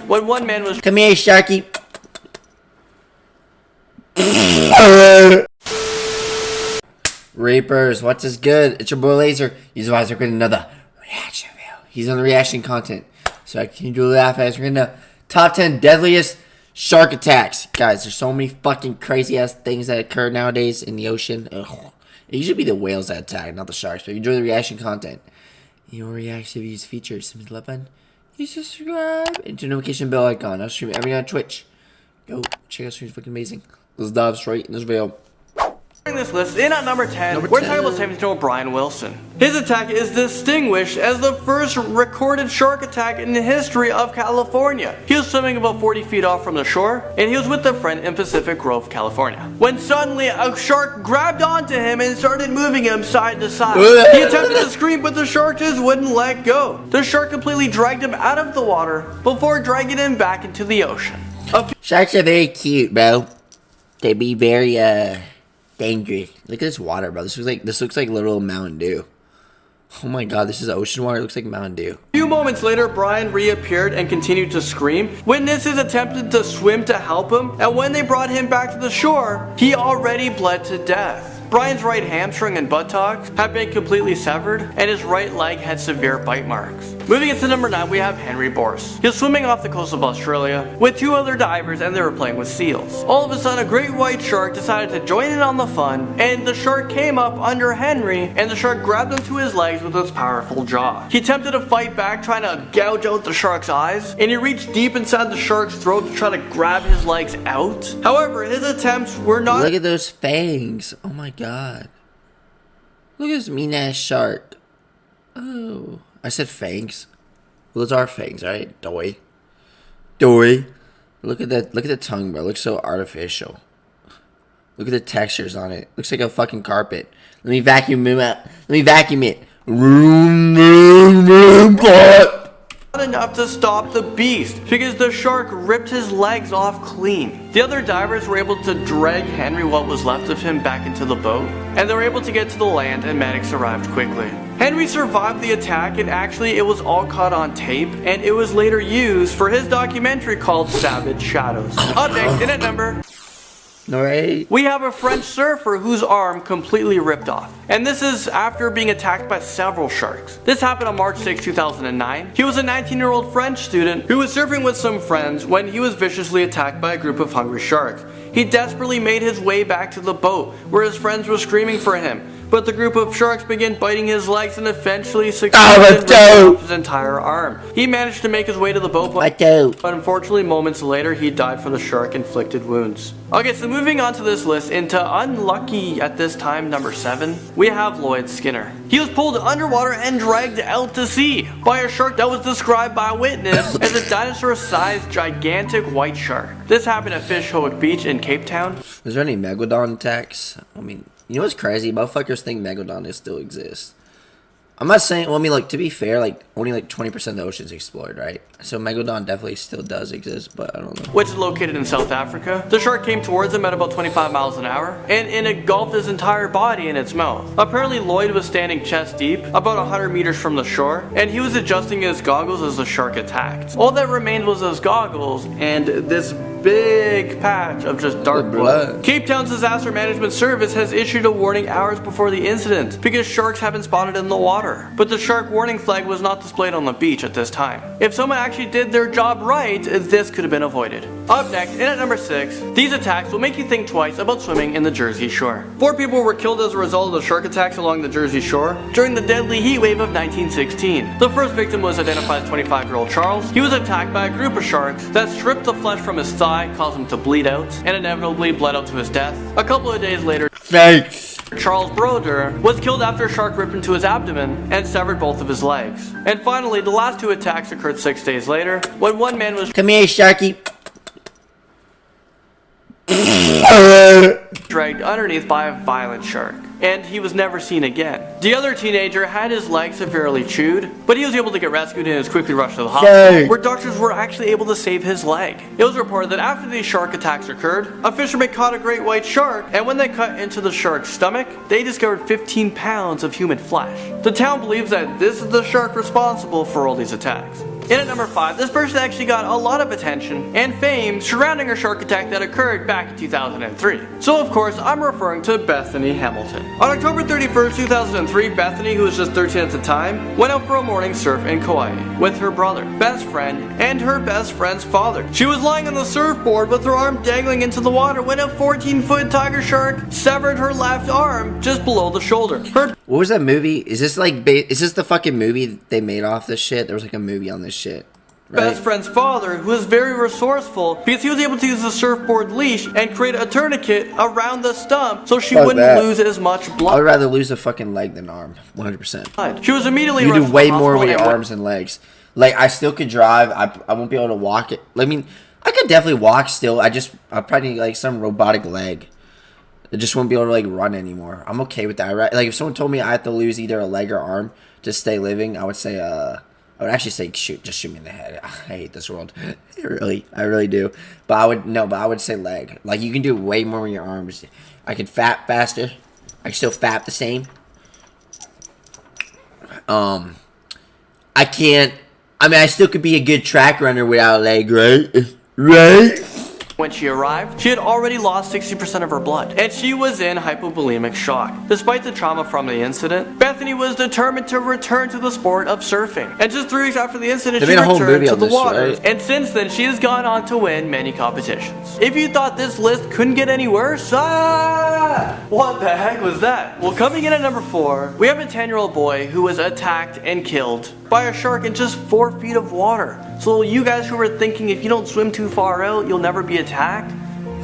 when one man was Come here, Sharky. Reapers, what's this good? It's your boy Laser. He's advisor with another reaction video. He's on the reaction content. So I continue to laugh as we're in the top 10 deadliest shark attacks. Guys, there's so many fucking crazy ass things that occur nowadays in the ocean. Ugh. It usually be the whales that attack, not the sharks. But if you enjoy the reaction content, your reaction videos features some button. You subscribe and turn the notification bell icon. I'll stream every night on Twitch. Go check out streams, fucking amazing. Let's dive straight in this video. this list, in at number 10, we're talking about 17-year-old Brian Wilson. His attack is distinguished as the first recorded shark attack in the history of California. He was swimming about 40 feet off from the shore, and he was with a friend in Pacific Grove, California, when suddenly a shark grabbed onto him and started moving him side to side. He attempted to scream, but the shark just wouldn't let go. The shark completely dragged him out of the water before dragging him back into the ocean. Sharks are very cute, bro. They be very, dangerous. Look at this water, bro. This looks like little Mountain Dew. Oh my god, this is ocean water. It looks like Mountain Dew. A few moments later, Brian reappeared and continued to scream. Witnesses attempted to swim to help him, and when they brought him back to the shore, he already bled to death. Brian's right hamstring and buttocks had been completely severed, and his right leg had severe bite marks. Moving into number 9, we have Henry Borse. He was swimming off the coast of Australia with 2 other divers, and they were playing with seals. All of a sudden, a great white shark decided to join in on the fun, and the shark came up under Henry, and the shark grabbed onto his legs with its powerful jaw. He attempted to fight back, trying to gouge out the shark's eyes, and he reached deep inside the shark's throat to try to grab his legs out. However, his attempts were not— Look at those fangs. Oh my god. Look at this mean ass shark. Oh. I said fangs. Well, those are fangs, right? Doy. Look at that. Look at the tongue, bro. It looks so artificial. Look at the textures on it. Looks like a fucking carpet. Let me vacuum it out. Let me vacuum it. Not enough to stop the beast, because the shark ripped his legs off clean. The other divers were able to drag Henry, what was left of him, back into the boat, and they were able to get to the land, and medics arrived quickly. Henry survived the attack, and actually it was all caught on tape, and it was later used for his documentary called Savage Shadows. Up next, in at number— Alright. we have a French surfer whose arm completely ripped off. And this is after being attacked by several sharks. This happened on March 6, 2009. He was a 19-year-old French student who was surfing with some friends when he was viciously attacked by a group of hungry sharks. He desperately made his way back to the boat where his friends were screaming for him. But the group of sharks began biting his legs and eventually succeeded in ripping off his entire arm. He managed to make his way to the boat, but unfortunately moments later he died from the shark-inflicted wounds. Okay, so moving on to this list, into unlucky at this time, number 7, we have Lloyd Skinner. He was pulled underwater and dragged out to sea by a shark that was described by a witness as a dinosaur-sized gigantic white shark. This happened at Fish Hoek Beach in Cape Town. Is there any megalodon attacks? I mean, you know what's crazy? Motherfuckers think megalodon still exists. I'm not saying, well, I mean, like, to be fair, like, only like 20% of the ocean's explored, right? So megalodon definitely still does exist, but I don't know. Which is located in South Africa. The shark came towards him at about 25 miles an hour and engulfed his entire body in its mouth. Apparently Lloyd was standing chest deep, about 100 meters from the shore, and he was adjusting his goggles as the shark attacked. All that remained was his goggles and this big patch of just dark blood. Cape Town's Disaster Management Service has issued a warning hours before the incident because sharks have been spotted in the water. But the shark warning flag was not displayed on the beach at this time. If someone actually did their job right, this could have been avoided. Up next, in at number 6, these attacks will make you think twice about swimming in the Jersey Shore. 4 people were killed as a result of the shark attacks along the Jersey Shore during the deadly heat wave of 1916. The first victim was identified as 25-year-old Charles. He was attacked by a group of sharks that stripped the flesh from his thigh, caused him to bleed out, and inevitably bled out to his death. A couple of days later, Charles Broder was killed after a shark ripped into his abdomen and severed both of his legs. And finally, the last 2 attacks occurred 6 days later when one man was— Come here, Sharky. dragged underneath by a violent shark, and he was never seen again. The other teenager had his leg severely chewed, but he was able to get rescued and was quickly rushed to the hospital, where doctors were actually able to save his leg. It was reported that after these shark attacks occurred, a fisherman caught a great white shark, and when they cut into the shark's stomach, they discovered 15 pounds of human flesh. The town believes that this is the shark responsible for all these attacks. In at number 5, this person actually got a lot of attention and fame surrounding her shark attack that occurred back in 2003. So of course, I'm referring to Bethany Hamilton. On October 31st, 2003, Bethany, who was just 13 at the time, went out for a morning surf in Kauai with her brother, best friend, and her best friend's father. She was lying on the surfboard with her arm dangling into the water when a 14-foot tiger shark severed her left arm just below the shoulder. What was that movie? Is this like is this the fucking movie they made off this shit? There was like a movie on this shit. Right? Best friend's father, who was very resourceful because he was able to use the surfboard leash and create a tourniquet around the stump so she wouldn't lose as much blood. I would rather lose a fucking leg than arm, 100%. She was immediately you do way more with your arms and legs. Like, I still could drive. I won't be able to walk it. I mean, I could definitely walk still. I probably need like some robotic leg. I just won't be able to like run anymore. I'm okay with that. Right? Like, if someone told me I had to lose either a leg or arm to stay living, I would say I would actually say just shoot me in the head. I hate this world. I really do. But I would say leg. Like, you can do way more with your arms. I can fap faster. I can still fap the same. I still could be a good track runner without a leg, right? Right? When she arrived, she had already lost 60% of her blood, and she was in hypovolemic shock. Despite the trauma from the incident, Bethany was determined to return to the sport of surfing. And just 3 weeks after the incident, she returned to the water. Right? And since then, she has gone on to win many competitions. If you thought this list couldn't get any worse, what the heck was that? Well, coming in at number 4, we have a 10-year-old boy who was attacked and killed by a shark in just 4 feet of water. So you guys who were thinking if you don't swim too far out, you'll never be attacked,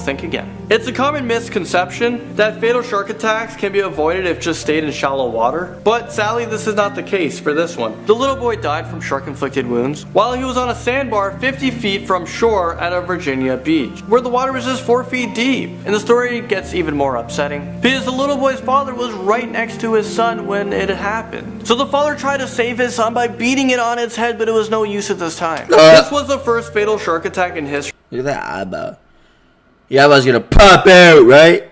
think again. It's a common misconception that fatal shark attacks can be avoided if just stayed in shallow water, but sadly this is not the case for this one. The little boy died from shark-inflicted wounds while he was on a sandbar 50 feet from shore at a Virginia beach, where the water was just 4 feet deep. And the story gets even more upsetting, because the little boy's father was right next to his son when it happened. So the father tried to save his son by beating it on its head, but it was no use at this time. This was the first fatal shark attack in history. Look at that eyeball. Your eyeball's gonna pop out, right?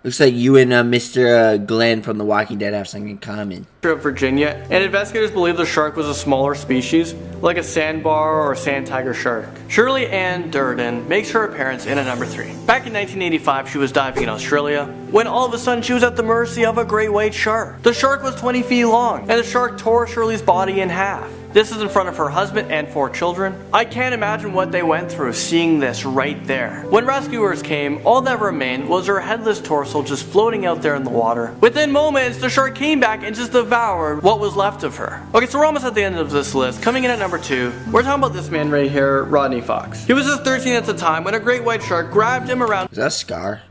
Looks like you and Mr. Glenn from The Walking Dead have something in common. Of Virginia, and investigators believe the shark was a smaller species, like a sandbar or sand tiger shark. Shirley Ann Durden makes her appearance in at number 3. Back in 1985, she was diving in Australia, when all of a sudden she was at the mercy of a great white shark. The shark was 20 feet long, and the shark tore Shirley's body in half. This is in front of her husband and 4 children. I can't imagine what they went through seeing this right there. When rescuers came, all that remained was her headless torso just floating out there in the water. Within moments, the shark came back and just devoured what was left of her. Okay, so we're almost at the end of this list. Coming in at number 2, we're talking about this man right here, Rodney Fox. He was just 13 at the time when a great white shark grabbed him around Is that a scar?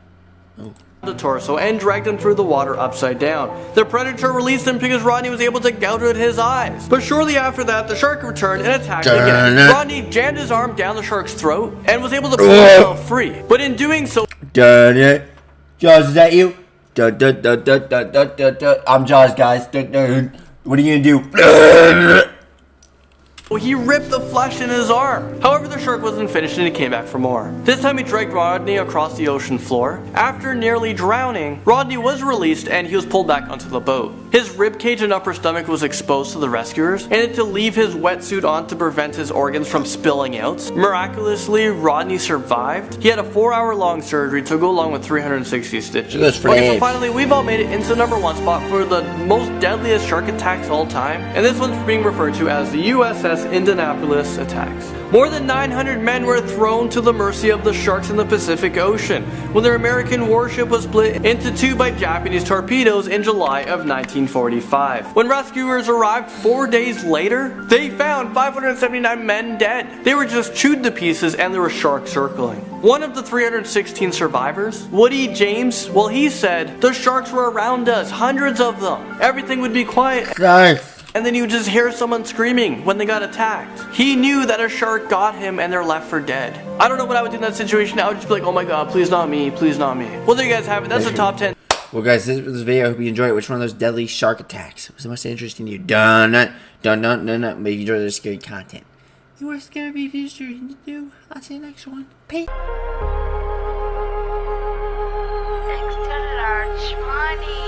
Oh. the torso and dragged him through the water upside down. The predator released him because Rodney was able to gouge out his eyes. But shortly after that, the shark returned and attacked again. Rodney jammed his arm down the shark's throat and was able to pull himself free. But in doing so, Jaws, is that you? I'm Jaws, guys. What are you gonna do? he ripped the flesh in his arm. However, the shark wasn't finished and he came back for more. This time he dragged Rodney across the ocean floor. After nearly drowning, Rodney was released and he was pulled back onto the boat. His ribcage and upper stomach was exposed to the rescuers and had to leave his wetsuit on to prevent his organs from spilling out. Miraculously, Rodney survived. He had a 4-hour-long surgery to go along with 360 stitches. Okay, so finally, we've all made it into the number 1 spot for the most deadliest shark attacks of all time. And this one's being referred to as the USS Indianapolis attacks. More than 900 men were thrown to the mercy of the sharks in the Pacific Ocean when their American warship was split into 2 by Japanese torpedoes in July of 1945. When rescuers arrived 4 days later, they found 579 men dead. They were just chewed to pieces and there were sharks circling. One of the 316 survivors, Woody James, well, he said, "The sharks were around us, hundreds of them. Everything would be quiet. And then you would just hear someone screaming when they got attacked." He knew that a shark got him and they're left for dead. I don't know what I would do in that situation. I would just be like, oh my god, please not me, please not me. Well, there you guys have it. That's the top 10. Well, guys, this was this video. I hope you enjoyed it. Which one of those deadly shark attacks was the most interesting to you? Dun. Maybe you enjoy the scary content. You are scary if you're to do. I'll see you next one. Peace. Extra large money.